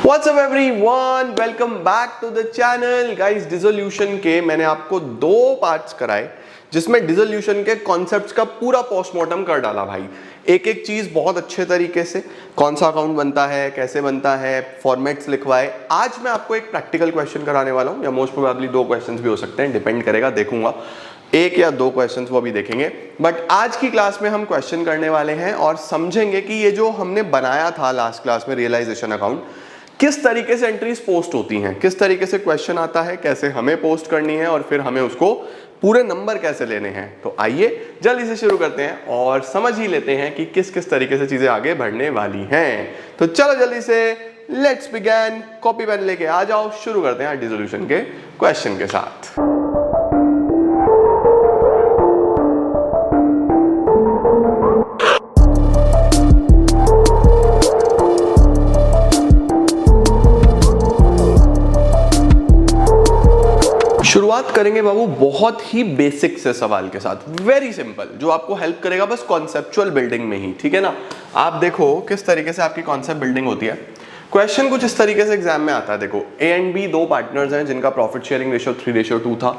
What's up everyone? Welcome back to the channel. Guys, dissolution के मैंने आपको दो पार्ट्स कराए जिसमें डिसोल्यूशन के कॉन्सेप्ट्स का पूरा पोस्टमार्टम कर डाला भाई। एक एक चीज बहुत अच्छे तरीके से, कौन सा अकाउंट बनता है, कैसे बनता है, फॉर्मेट्स लिखवाए। आज मैं आपको एक प्रैक्टिकल क्वेश्चन कराने वाला हूँ, या मोस्ट प्रोबेबली दो क्वेश्चंस भी हो सकते हैं, डिपेंड करेगा, देखूंगा एक या दो क्वेश्चंस वो भी देखेंगे। बट आज की क्लास में हम क्वेश्चन करने वाले हैं और समझेंगे कि ये जो हमने बनाया था लास्ट क्लास में रियलाइजेशन अकाउंट, किस तरीके से एंट्रीज पोस्ट होती हैं, किस तरीके से क्वेश्चन आता है, कैसे हमें पोस्ट करनी है और फिर हमें उसको पूरे नंबर कैसे लेने हैं। तो आइए जल्दी से शुरू करते हैं और समझ ही लेते हैं कि किस किस तरीके से चीजें आगे बढ़ने वाली हैं। तो चलो जल्दी से लेट्स बिगिन। कॉपी पेन लेके आ जाओ, शुरू करते हैं डिसोल्यूशन के क्वेश्चन के साथ। शुरुआत करेंगे बाबू बहुत ही बेसिक से सवाल के साथ, वेरी सिंपल, जो आपको हेल्प करेगा बस कॉन्सेप्चुअल बिल्डिंग में ही, ठीक है ना। आप देखो किस तरीके से आपकी कॉन्सेप्ट बिल्डिंग होती है। क्वेश्चन कुछ इस तरीके से एग्जाम में आता है। देखो ए एंड बी दो पार्टनर्स हैं जिनका प्रॉफिट शेयरिंग रेशियो 3:2 था।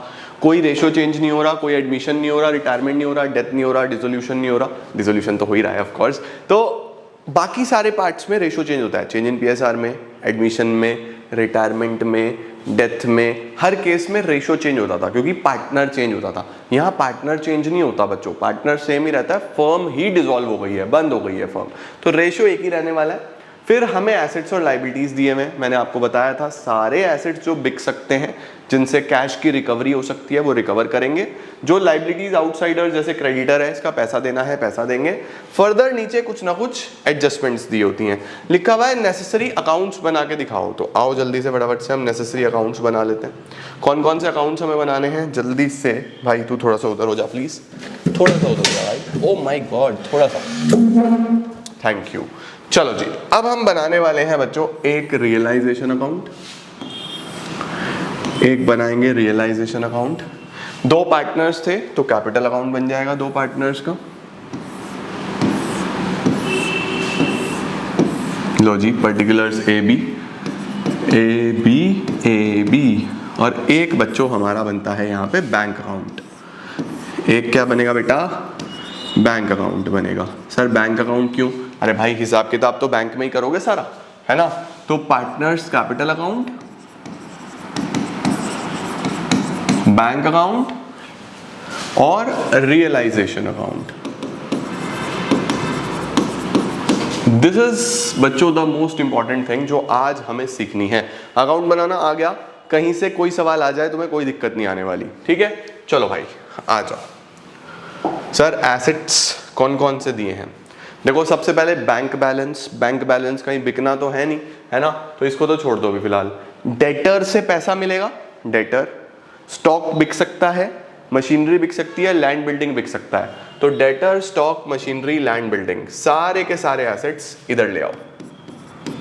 कोई रेशियो चेंज नहीं हो रहा, कोई एडमिशन नहीं हो रहा, रिटायरमेंट नहीं हो रहा, डेथ नहीं हो रहा, डिसोल्यूशन नहीं हो रहा। डिसोल्यूशन तो हो ही रहा है ऑफ कोर्स। तो बाकी सारे पार्ट्स में रेशियो चेंज होता है, चेंज इन पीएसआर में, एडमिशन में, रिटायरमेंट में, डेथ में, हर केस में रेशियो चेंज होता था क्योंकि पार्टनर चेंज होता था। यहाँ पार्टनर चेंज नहीं होता बच्चों, पार्टनर सेम ही रहता है। फर्म ही डिसॉल्व हो गई है, बंद हो गई है फर्म, तो रेशियो एक ही रहने वाला है। फिर हमें एसेट्स और लाइबिलिटीज दिए हुए, मैंने आपको बताया था सारे एसेट्स जो बिक सकते हैं, जिनसे कैश की रिकवरी हो सकती है, वो रिकवर करेंगे। जो लाइबिलिटीज आउटसाइडर जैसे क्रेडिटर है, इसका पैसा देना है, पैसा देंगे। फर्दर नीचे कुछ ना कुछ एडजस्टमेंट्स दी होती हैं। लिखा हुआ है नेसेसरी अकाउंट्स बना के दिखाओ। तो आओ जल्दी से फटाफट से हम नेसेसरी अकाउंट्स बना लेते हैं। कौन कौन से अकाउंट्स हमें बनाने हैं जल्दी से। भाई तू थोड़ा सा उधर हो जा प्लीज, थोड़ा सा उधर हो जा भाई। ओ माई गॉड, थोड़ा सा, थैंक यू। चलो जी, अब हम बनाने वाले हैं बच्चों एक रियलाइजेशन अकाउंट, एक बनाएंगे रियलाइजेशन अकाउंट। दो पार्टनर्स थे तो कैपिटल अकाउंट बन जाएगा दो पार्टनर्स का। लो जी, पर्टिकुलर्स ए बी और एक बच्चों हमारा बनता है यहाँ पे बैंक अकाउंट। एक क्या बनेगा बेटा? बैंक अकाउंट बनेगा। सर बैंक अकाउंट क्यों? अरे भाई हिसाब किताब तो बैंक में ही करोगे सारा, है ना। तो partners capital account, bank account और रियलाइजेशन अकाउंट। दिस इज बच्चों द मोस्ट इंपॉर्टेंट थिंग जो आज हमें सीखनी है। अकाउंट बनाना आ गया, कहीं से कोई सवाल आ जाए तुम्हें कोई दिक्कत नहीं आने वाली, ठीक है। चलो भाई आ जाओ। सर एसेट्स कौन कौन से दिए हैं? देखो सबसे पहले बैंक बैलेंस। बैंक बैलेंस कहीं बिकना तो है नहीं, है ना, तो इसको तो छोड़ दो अभी फिलहाल। डेटर से पैसा मिलेगा, डेटर। स्टॉक बिक सकता है, मशीनरी बिक सकती है, लैंड बिल्डिंग बिक सकता है। तो debtor, stock, machinery, land building, सारे के सारे एसेट्स इधर ले आओ।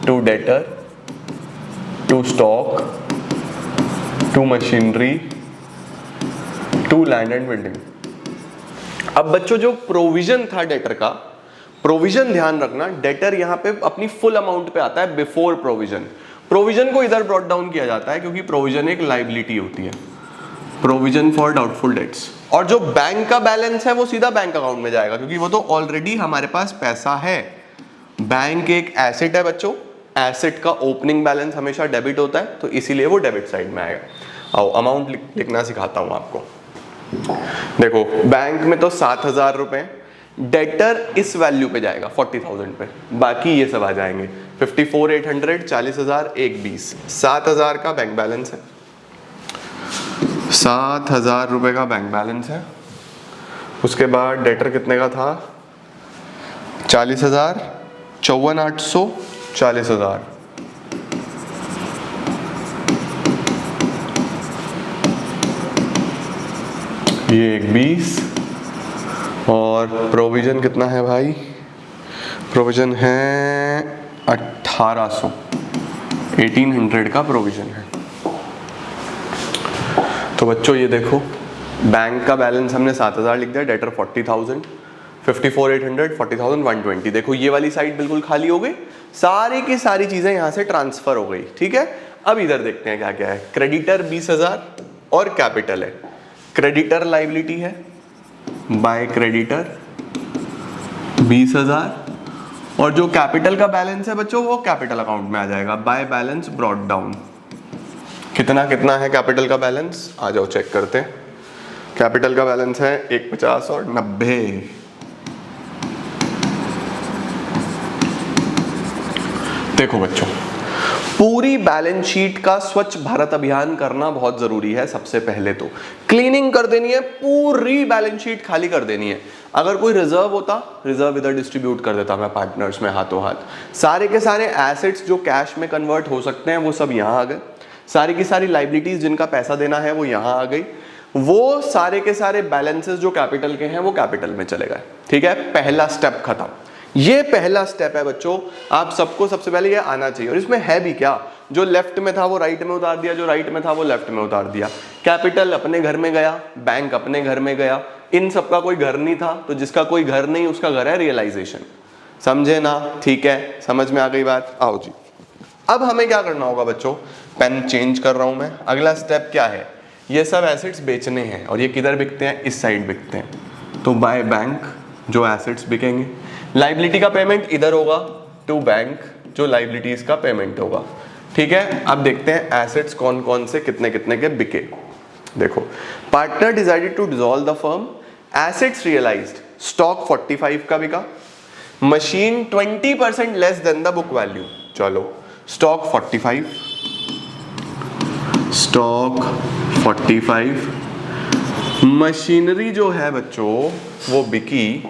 To debtor, to stock, to machinery, to land and building. अब बच्चों जो प्रोविजन था डेटर का, प्रोविजन ध्यान रखना, डेटर यहां पे अपनी फुल अमाउंट पे आता है बिफोर प्रोविजन। प्रोविजन को इधर ब्रॉट डाउन किया जाता है क्योंकि प्रोविजन एक लायबिलिटी होती है, प्रोविजन फॉर डाउटफुल डेट्स। और जो बैंक का बैलेंस है वो सीधा बैंक अकाउंट में जाएगा क्योंकि वो तो ऑलरेडी हमारे पास पैसा है। बैंक एक एसेट है बच्चों, एसेट का ओपनिंग बैलेंस हमेशा डेबिट होता है, तो इसीलिए वो डेबिट साइड में आएगा। आओ अमाउंट लिखना सिखाता हूं आपको। देखो बैंक में तो 7,000 रुपए, डेटर इस वैल्यू पे जाएगा 40,000 पे, बाकी ये सब आ जाएंगे 54,800, 40,000, 1,20। 7,000 का बैंक बैलेंस है, 7,000 रुपए का बैंक बैलेंस है। उसके बाद डेटर कितने का था? 40,000, 54,800, 40,000। ये 1,20 और प्रोविजन कितना है भाई? प्रोविजन है 1,800, 1,800 का प्रोविजन है। तो बच्चों ये देखो बैंक का बैलेंस हमने 7,000 लिख दिया, डेटर 40,000, 54,800, 40,000, 120। देखो ये वाली साइड बिल्कुल खाली हो गई, सारी की सारी चीजें यहां से ट्रांसफर हो गई। ठीक है, अब इधर देखते हैं क्या क्या है। क्रेडिटर 20,000 और कैपिटल है। क्रेडिटर लाइबिलिटी है, बाय क्रेडिटर 20,000, और जो कैपिटल का बैलेंस है बच्चों वो कैपिटल अकाउंट में आ जाएगा, बाय बैलेंस ब्रॉट डाउन। कितना कितना है कैपिटल का बैलेंस, आ जाओ चेक करते हैं। कैपिटल का बैलेंस है 150 और 90। देखो बच्चों, पूरी बैलेंस शीट का स्वच्छ भारत अभियान करना बहुत जरूरी है। सबसे पहले तो क्लीनिंग कर देनी है, पूरी बैलेंस शीट खाली कर देनी है। अगर कोई रिजर्व होता, रिजर्व इधर डिस्ट्रीब्यूट कर देता मैं पार्टनर्स में हाथों हाथ। सारे के सारे एसेट्स जो कैश में कन्वर्ट हो सकते हैं वो सब यहाँ आ गए। सारी की सारी लाइबिलिटीज जिनका पैसा देना है वो यहाँ आ गई। वो सारे के सारे बैलेंसेस जो कैपिटल के हैं वो कैपिटल में चले गए। ठीक है, पहला स्टेप खत्म। ये पहला स्टेप है बच्चों, आप सबको सबसे पहले ये आना चाहिए। और इसमें है भी क्या, जो लेफ्ट में था वो राइट में उतार दिया, जो राइट में था वो लेफ्ट में उतार दिया। कैपिटल अपने घर में गया, बैंक अपने घर में गया, इन सबका कोई घर नहीं था, तो जिसका कोई घर नहीं उसका घर है रियलाइजेशन। समझे ना? ठीक है, समझ में आ गई बात? आओ जी, अब हमें क्या करना होगा बच्चों, पेन चेंज कर रहा हूं मैं। अगला स्टेप क्या है, ये सब एसेट्स बेचने हैं, और ये किधर बिकते हैं, इस साइड बिकते हैं। तो बाय बैंक जो एसेट्स बिकेंगे, लाइबिलिटी का पेमेंट इधर होगा टू बैंक, जो लाइबिलिटीज का पेमेंट होगा। ठीक है, अब देखते हैं एसेट्स कौन कौन से कितने कितने के बिके। देखो, partner decided to dissolve the firm, assets realised, stock 45 का बिका, machine 20% less than the book value. चलो, स्टॉक 45, स्टॉक 45, मशीनरी जो है बच्चों वो बिकी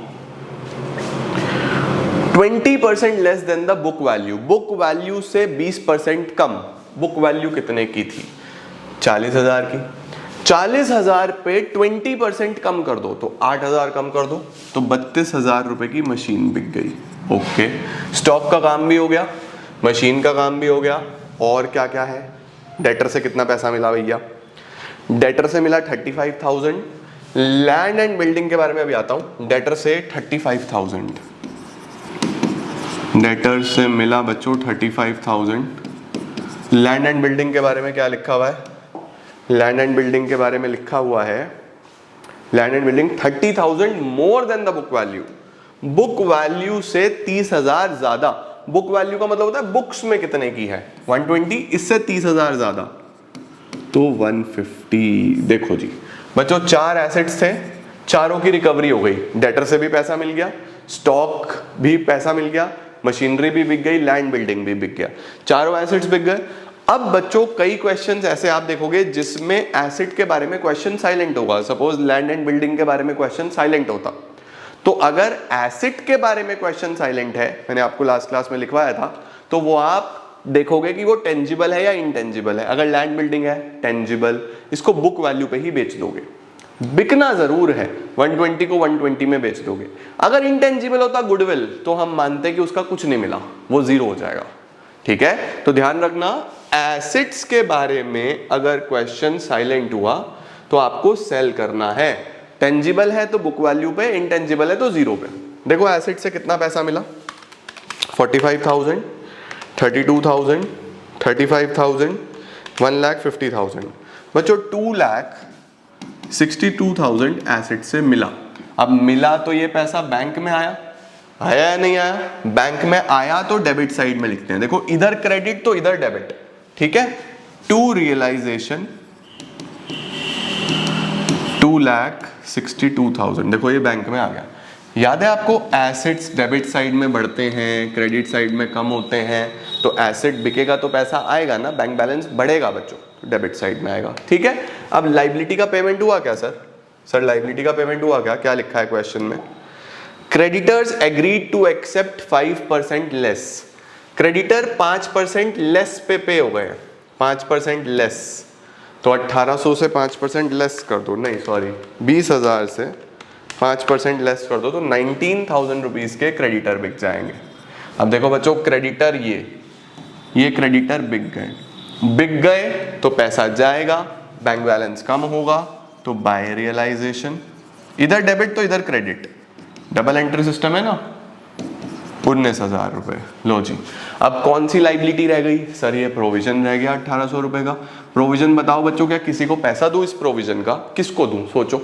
20% less than the book value. Book value से 20% कम। बुक वैल्यू कितने की थी, 40,000 की। 40,000 पे 20% कम कर दो तो 8,000 कम कर दो तो 32,000 रुपए की मशीन बिक गई। ओके, स्टॉक का काम भी हो गया, मशीन का काम भी हो गया, और क्या क्या है। डेटर से कितना पैसा मिला भैया, डेटर से मिला 35,000। लैंड एंड बिल्डिंग के बारे में अभी आता हूं। डेटर से 35,000, डेटर से मिला बच्चों 35,000। लैंड एंड बिल्डिंग के बारे में क्या लिखा हुआ है, लैंड एंड बिल्डिंग के बारे में लिखा हुआ है, land and building 30,000 more than the book value. Book value से 30,000 ज्यादा। बुक वैल्यू का मतलब होता है बुक्स में कितने की है, 120, इससे 30,000 ज्यादा तो 150। देखो जी बच्चों, 4 एसेट्स थे, चारों की रिकवरी हो गई। डेटर से भी पैसा मिल गया, स्टॉक भी पैसा मिल गया, मशीनरी भी बिक गई, लैंड बिल्डिंग भी बिक गया, चारों एसेट्स बिक गए। अब बच्चों कई क्वेश्चंस ऐसे आप देखोगे जिसमें एसेट के बारे में क्वेश्चन साइलेंट होगा। सपोज लैंड एंड बिल्डिंग के बारे में क्वेश्चन साइलेंट होता, तो अगर एसेट के बारे में क्वेश्चन साइलेंट है, मैंने आपको लास्ट क्लास में लिखवाया था, तो वो आप देखोगे कि वो टेंजिबल है या इनटेंजिबल है। अगर लैंड बिल्डिंग है टेंजिबल, इसको बुक वैल्यू पे ही बेच दोगे, बिकना जरूर है, 120 को 120 में बेच दोगे। अगर इंटेंजिबल होता गुडविल तो हम मानते कि उसका कुछ नहीं मिला, वो जीरो हो जाएगा। ठीक है, तो ध्यान रखना, एसेट्स के बारे में अगर क्वेश्चन साइलेंट हुआ तो आपको सेल करना है। टेंजिबल है तो बुक वैल्यू पे, इंटेंजिबल है तो जीरो पे। देखो एसेट से कितना पैसा मिला, 45,000, 32,000, 35,000, 1,50,000। बच्चों 2,62,000 एसेट से मिला। अब मिला तो ये पैसा बैंक में आया या नहीं आया? बैंक में आया तो डेबिट साइड में लिखते हैं। देखो इधर क्रेडिट तो इधर डेबिट, ठीक है। टू रियलाइजेशन 2,62,000, देखो ये बैंक में आ गया। याद है आपको, एसेट्स डेबिट साइड में बढ़ते हैं, क्रेडिट साइड में कम होते हैं, तो एसेट बिकेगा तो पैसा आएगा ना, बैंक बैलेंस बढ़ेगा बच्चों, तो डेबिट साइड में आएगा। ठीक है, अब लाइबिलिटी का पेमेंट हुआ क्या सर लाइबिलिटी का पेमेंट हुआ क्या लिखा है क्वेश्चन में? Creditors agreed to accept 5% less. Creditor 5% less pay हो गए, 5% लेस, तो 1800 से 5% लेस कर दो, नहीं सॉरी 20,000 से 5% लेस कर दो तो 19,000 रुपीज के क्रेडिटर बिक जाएंगे। अब देखो बच्चों, क्रेडिटर ये क्रेडिटर बिक गए तो पैसा जाएगा, बैंक बैलेंस कम होगा तो बाय रियलाइजेशन, इधर डेबिट तो इधर क्रेडिट, डबल एंट्री सिस्टम है ना, 19,000 रुपये। लो जी, अब कौन सी लाइबिलिटी रह गई सर? ये प्रोविजन रह गया 1,800 रुपये का। प्रोविजन बताओ बच्चों, क्या किसी को पैसा दूं इस प्रोविजन का? किसको दूं सोचो।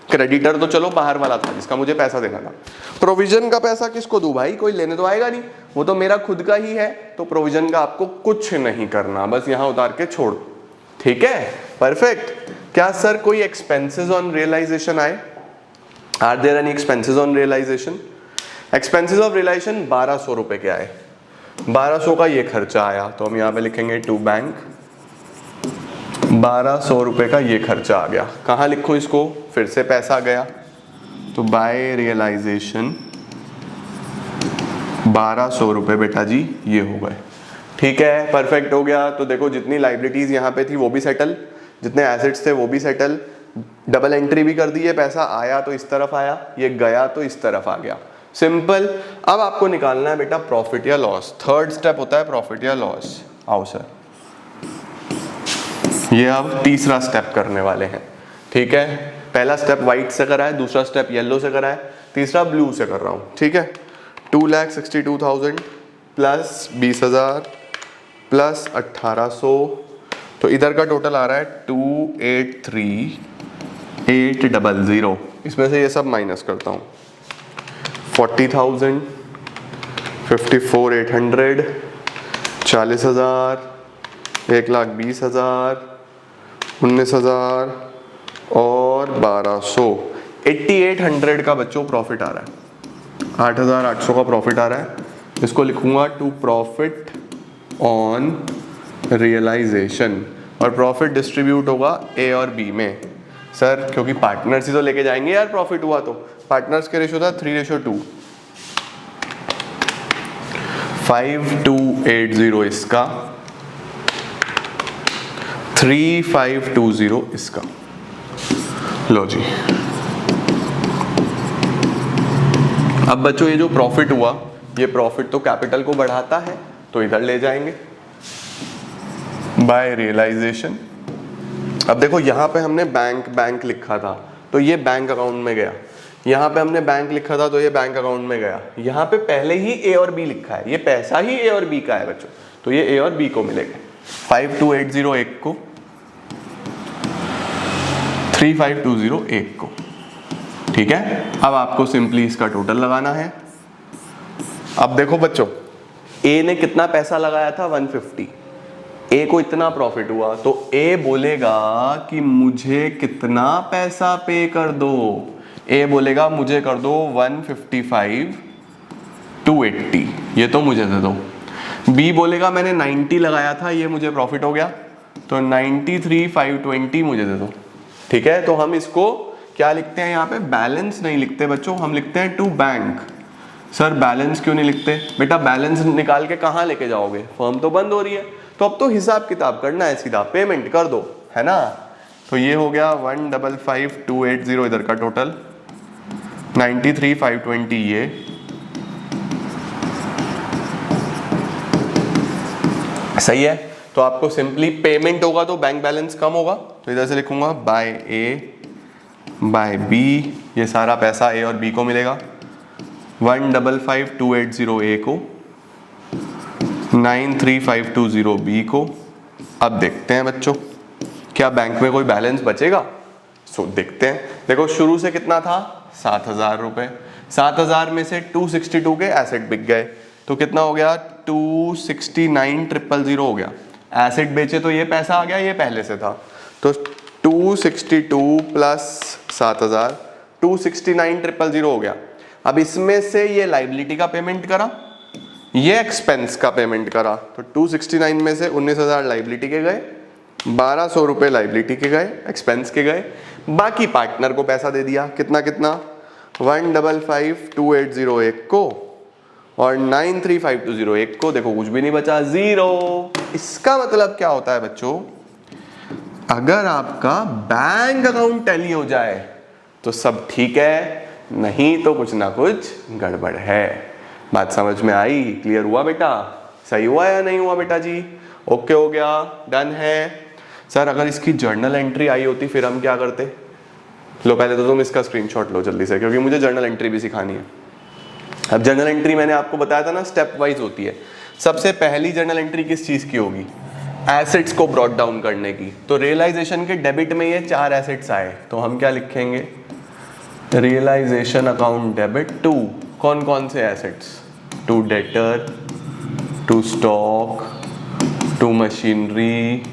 क्रेडिटर तो चलो बाहर वाला था जिसका मुझे पैसा देना था, प्रोविजन का पैसा किसको दूं भाई? कोई लेने तो आएगा नहीं, वो तो मेरा खुद का ही है। तो प्रोविजन का आपको कुछ नहीं करना, बस यहां उतार के छोड़। ठीक है, परफेक्ट। क्या सर कोई एक्सपेंसेस ऑन रियलाइजेशन आए? Are there any expenses on realisation? Expenses of realisation 1,200 रुपए के आए। 1,200 का ये खर्चा आया, तो हम यहाँ पे लिखेंगे टू बैंक। 1,200 रुपए का ये खर्चा आ गया। कहाँ लिखो इसको? फिर से पैसा गया, तो बाय रियलाइजेशन 1,200 रुपए बेटा जी ये हो गए। ठीक है, परफेक्ट हो गया। तो देखो जितनी लाइबिलिटीज यहाँ पे थी वो भी सेटल, जितने एसेट्स थे वो भी सेटल। डबल एंट्री भी कर दी है, पैसा आया तो इस तरफ आया, ये गया तो इस तरफ आ गया। सिंपल। अब आपको निकालना है बेटा प्रॉफिट या लॉस। थर्ड स्टेप होता है प्रॉफिट या लॉस। आओ सर, ये अब तीसरा स्टेप करने वाले हैं। ठीक है, पहला स्टेप व्हाइट से करा है, दूसरा स्टेप येलो से करा है, तीसरा ब्लू से कर रहा हूं। ठीक है, 2,62,000 प्लस 20,000 प्लस 1,800, तो इधर का टोटल आ रहा है 283,800। इसमें से ये सब माइनस करता हूँ। 40,000, 54,800, 40,000, 1,20,000, 19,000 और 1,200। 8,800 का बच्चों प्रॉफिट आ रहा है। 8,800 का प्रॉफिट आ रहा है। इसको लिखूंगा टू प्रॉफिट ऑन रियलाइजेशन, और प्रॉफिट डिस्ट्रीब्यूट होगा ए और बी में। सर क्योंकि पार्टनर्स ही तो लेके जाएंगे यार, प्रॉफिट हुआ तो पार्टनर्स के रेशियो था 3:2। 5,280 इसका, 3,520 इसका। लो जी, अब बच्चों ये जो प्रॉफिट हुआ, ये प्रॉफिट तो कैपिटल को बढ़ाता है, तो इधर ले जाएंगे बाय रियलाइजेशन। अब देखो यहाँ पे हमने बैंक लिखा था, तो ये बैंक अकाउंट में गया। यहाँ पे हमने बैंक लिखा था, तो ये बैंक अकाउंट में गया। यहाँ पे पहले ही ए और बी लिखा है, ये पैसा ही ए और बी का है बच्चों, तो ये ए और बी को मिलेगा। 5,280 एक को, 3,520 एक को। ठीक है, अब आपको सिंपली इसका टोटल लगाना है। अब देखो बच्चों, ए ने कितना पैसा लगाया था? 150। ए को इतना प्रॉफिट हुआ, तो ए बोलेगा कि मुझे कितना पैसा पे कर दो? ए बोलेगा मुझे कर दो 155,280, ये तो मुझे दे दो। बी बोलेगा मैंने 90 लगाया था, ये मुझे प्रॉफिट हो गया, तो 93,520 मुझे दे दो। ठीक है, तो हम इसको क्या लिखते हैं यहाँ पे? बैलेंस नहीं लिखते बच्चों, हम लिखते हैं टू बैंक। सर बैलेंस क्यों नहीं लिखते? बेटा बैलेंस निकाल के कहाँ लेके जाओगे? फर्म तो बंद हो रही है, तो अब तो हिसाब किताब करना है, सीधा पेमेंट कर दो, है ना। तो ये हो गया 155,280 इधर का टोटल, 93,520 ये, सही है। तो आपको सिंपली पेमेंट होगा तो बैंक बैलेंस कम होगा, तो इधर से लिखूंगा बाय ए बाय बी, ये सारा पैसा ए और बी को मिलेगा। 155,280 ए को, 93,520 बी को। अब देखते हैं बच्चों क्या बैंक में कोई बैलेंस बचेगा। सो देखते हैं। देखो शुरू से कितना था? 7,000 रुपए। 7,000 में से 262 के एसेट बिक गए, तो कितना हो गया? 269,000 हो गया। एसेट बेचे तो ये पैसा आ गया, ये पहले से था, तो 262 प्लस 7,000, 269,000 हो गया। अब इसमें से ये लाइबिलिटी का पेमेंट करा, ये एक्सपेंस का पेमेंट करा, तो 269 में से 19,000 लाइबिलिटी के गए, 1,200 रुपए लाइबिलिटी के गए, एक्सपेंस के गए, बाकी पार्टनर को पैसा दे दिया। कितना कितना? 155,280 एक को और 93,520 एक को। देखो कुछ भी नहीं बचा, जीरो। इसका मतलब क्या होता है बच्चों? अगर आपका बैंक अकाउंट टैली हो जाए तो सब ठीक है, नहीं तो कुछ ना कुछ गड़बड़ है। बात समझ में आई? क्लियर हुआ बेटा? सही हुआ या नहीं हुआ बेटा जी? ओके हो गया, डन है। सर अगर इसकी जर्नल एंट्री आई होती फिर हम क्या करते? लो पहले तो तुम इसका स्क्रीनशॉट लो जल्दी से, क्योंकि मुझे जर्नल एंट्री भी सिखानी है। अब जर्नल एंट्री मैंने आपको बताया था ना स्टेप वाइज होती है। सबसे पहली जर्नल एंट्री किस चीज की होगी? एसेट्स को ब्रॉट डाउन करने की। तो रियलाइजेशन के डेबिट में ये 4 एसेट्स आए, तो हम क्या लिखेंगे? रियलाइजेशन अकाउंट डेबिट टू कौन कौन से assets? To debtor, to stock, to machinery,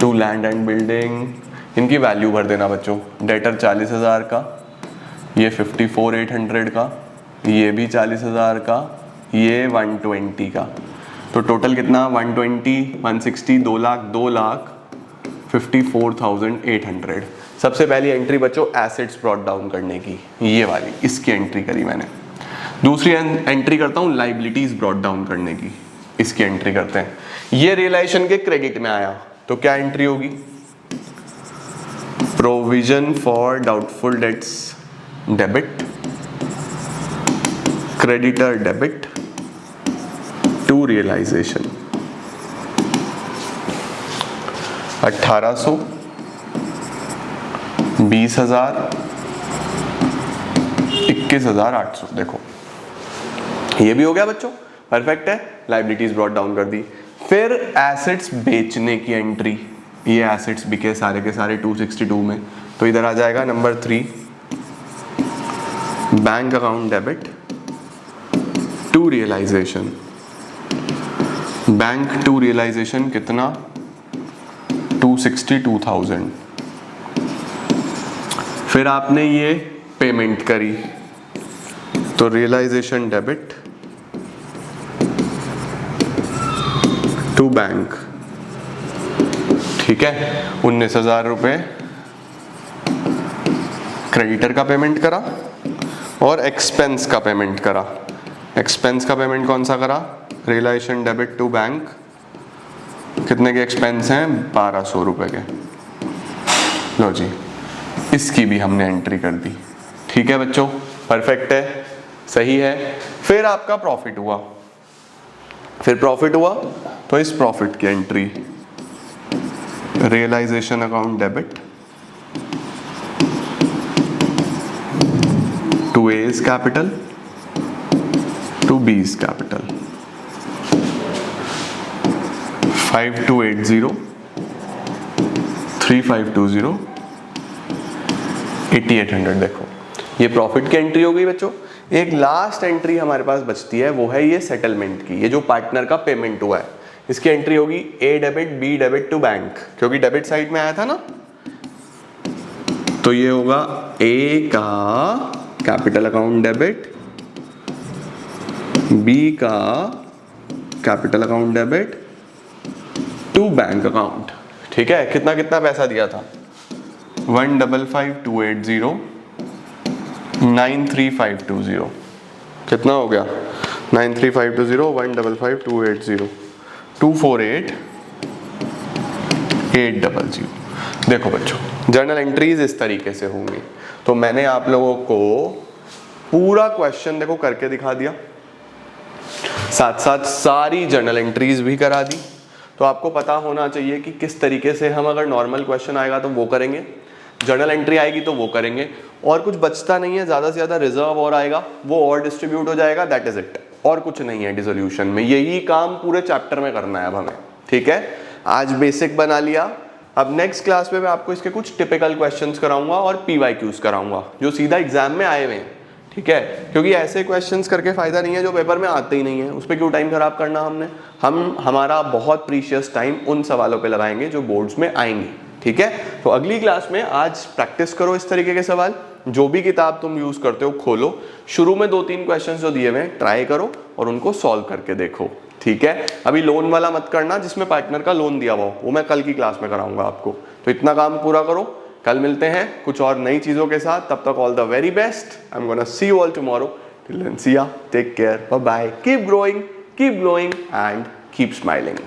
to land and building. इनकी वैल्यू भर देना बच्चों। डेटर 40,000 का, ये 54,800 का, ये भी 40,000 का, ये 120 का। तो टोटल कितना? 120, 160, 2 लाख, 2 लाख 54,800। सबसे पहली एंट्री बच्चों एसेट्स ब्रॉट डाउन करने की, ये वाली, इसकी एंट्री करी मैंने। दूसरी एंट्री करता हूँ लाइबिलिटीज ब्रॉट डाउन करने की, इसकी एंट्री करते हैं। ये रियलाइजेशन के क्रेडिट में आया, तो क्या एंट्री होगी? Provision for doubtful debts debit, creditor debit to realisation. 1800, 20,000, 21,800। देखो ये भी हो गया बच्चों, परफेक्ट है। लाइबिलिटीज ब्रॉट डाउन कर दी। फिर एसेट्स बेचने की एंट्री, ये एसेट्स बिके सारे के सारे 262 में, तो इधर आ जाएगा number 3 bank account debit to realisation. Bank to realisation कितना? 262,000। फिर आपने ये पेमेंट करी, तो रियलाइजेशन डेबिट टू बैंक, ठीक है। 19,000 रुपये क्रेडिटर का पेमेंट करा और एक्सपेंस का पेमेंट करा। एक्सपेंस का पेमेंट कौन सा करा? Realisation debit to bank. कितने के एक्सपेंस हैं? 1,200 रुपये के। लो जी, इसकी भी हमने एंट्री कर दी। ठीक है बच्चों, परफेक्ट है, सही है। फिर आपका प्रॉफिट हुआ, फिर प्रॉफिट हुआ तो इस प्रॉफिट की entry realisation account debit to A's capital to B's capital. 5280, 3520, 8800। देखो ये प्रॉफिट की एंट्री हो गई बच्चों। एक लास्ट एंट्री हमारे पास बचती है, वो है ये सेटलमेंट की। ये जो पार्टनर का पेमेंट हुआ है, इसकी एंट्री होगी A debit B debit to bank, क्योंकि डेबिट साइड में आया था ना। तो ये होगा ए का कैपिटल अकाउंट डेबिट, बी का capital account debit to bank account. ठीक है, कितना कितना पैसा दिया था? 155,280, 93520। कितना हो गया? 93520, 155,280, 248,800। देखो बच्चों, जर्नल एंट्रीज इस तरीके से होंगी। तो मैंने आप लोगों को पूरा क्वेश्चन देखो करके दिखा दिया, साथ साथ सारी जर्नल एंट्रीज भी करा दी। तो आपको पता होना चाहिए कि किस तरीके से हम, अगर नॉर्मल क्वेश्चन आएगा तो वो करेंगे, जर्नल एंट्री आएगी तो वो करेंगे, और कुछ बचता नहीं है, ज़्यादा से ज़्यादा रिजर्व और आएगा, वो और डिस्ट्रीब्यूट हो जाएगा, दैट इज इट। और कुछ नहीं है डिसोल्यूशन में, यही काम पूरे चैप्टर में करना है अब हमें। ठीक है, आज बेसिक बना लिया। अब नेक्स्ट क्लास में मैं आपको इसके कुछ टिपिकल क्वेश्चंस कराऊंगा और PYQs कराऊंगा जो सीधा एग्जाम में आए हुए हैं। ठीक है, क्योंकि ऐसे क्वेश्चंस करके फायदा नहीं है जो पेपर में आते ही नहीं है, उस पर क्यों टाइम खराब करना हमने। हम हमारा बहुत प्रीशियस टाइम उन सवालों पे लगाएंगे जो बोर्ड्स में आएंगे। ठीक है, तो अगली क्लास में आज प्रैक्टिस करो इस तरीके के सवाल। जो भी किताब तुम यूज करते हो खोलो, शुरू में 2-3 क्वेश्चंस जो दिए हुए ट्राई करो और उनको सॉल्व करके देखो। ठीक है, अभी लोन वाला मत करना जिसमें पार्टनर का लोन दिया हुआ हो, वो मैं कल की क्लास में कराऊंगा आपको। तो इतना काम पूरा करो, कल मिलते हैं कुछ और नई चीजों के साथ। तब तक all the very best, I am gonna see you all tomorrow. Till then see ya, take care, bye bye, keep growing, keep glowing and keep smiling.